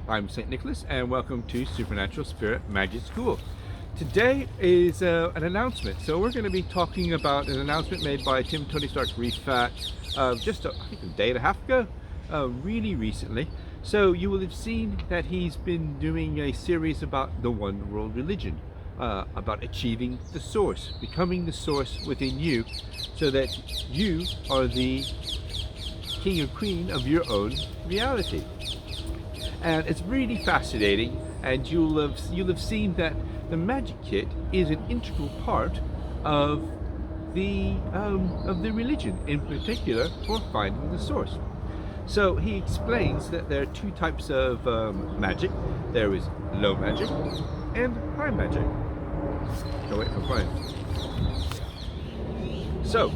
I'm St. Nicholas and welcome to Supernatural Spirit Magic School. Today is an announcement. So we're going to be talking about an announcement made by Tim Tony Stark Rifat just I think a day and a half ago, really recently. So you will have seen that he's been doing a series about the one world religion, about achieving the source, becoming the source within you, so that you are the king or queen of your own reality. And it's really fascinating, and you'll have seen that the magic kit is an integral part of the religion, in particular for finding the source. So he explains that there are two types of magic. There is low magic and high magic. Oh wait, I'm fine. So,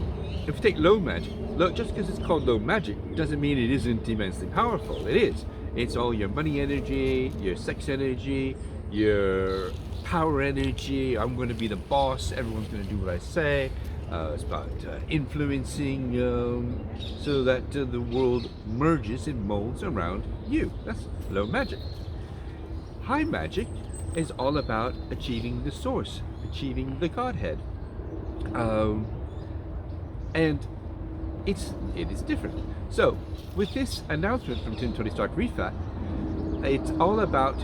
if you take low magic, look, just because it's called low magic doesn't mean it isn't immensely powerful. It is. It's all your money energy, your sex energy, your power energy. I'm going to be the boss. Everyone's going to do what I say. It's about influencing so that the world merges and molds around you. That's low magic. High magic is all about achieving the source, achieving the Godhead. And it is different. So, with this announcement from Tim Tony Stark Rifat, it's all about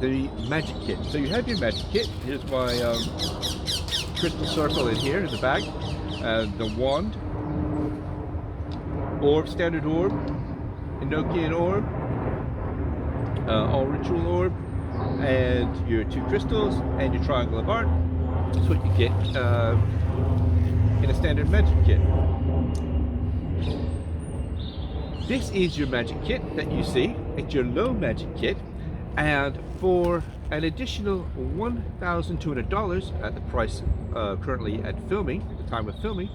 the magic kit. So you have your magic kit. Here's my crystal circle in here in the bag, the wand, orb, standard orb, Enochian orb, all ritual orb, and your two crystals and your triangle of art. That's what you get in a standard magic kit. This is your magic kit that you see. It's your low magic kit, and for an additional $1,200 at the price currently at filming, at the time of filming,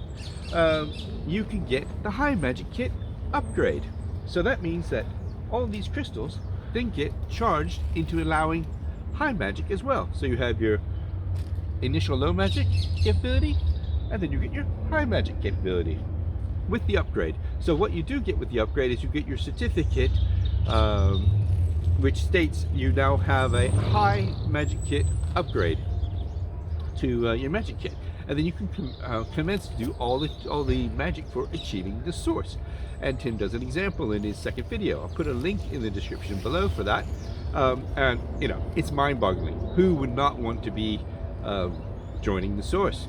you can get the high magic kit upgrade. So that means that all these crystals then get charged into allowing high magic as well. So you have your initial low magic capability, and then you get your high magic capability with the upgrade. So what you do get with the upgrade is you get your certificate, which states you now have a high magic kit upgrade to your magic kit, and then you can commence to do all the magic for achieving the source. And Tim does an example in his second video. I'll put a link in the description below for that. And you know, it's mind-boggling. Who would not want to be joining the source?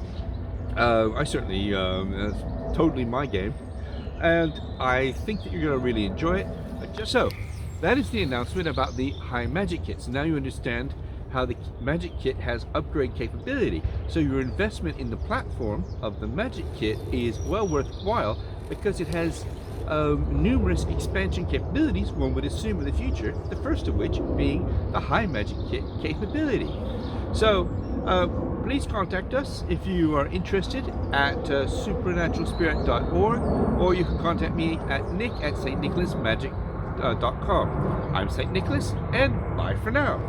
I certainly, that's totally my game, and I think that you're going to really enjoy it. So, that is the announcement about the high magic kits. Now you understand how the magic kit has upgrade capability. So your investment in the platform of the magic kit is well worthwhile, because it has numerous expansion capabilities, one would assume, in the future, the first of which being the high magic kit capability. So, please contact us if you are interested at supernaturalspirit.org, or you can contact me at nick@stnicholasmagic.com. I'm St. Nicholas, and bye for now.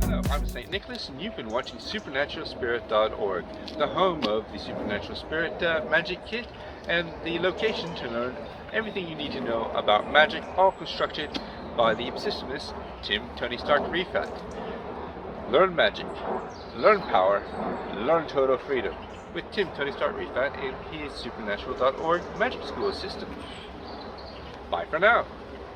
Hello, I'm St. Nicholas, and you've been watching supernaturalspirit.org, the home of the Supernatural Spirit Magic Kit, and the location to learn everything you need to know about magic, all constructed by the ipsissimus Tim Tony Stark Rifat. Learn magic, learn power, learn total freedom with Tim Tony Stark Rifat in his supernatural.org magic school system. Bye for now.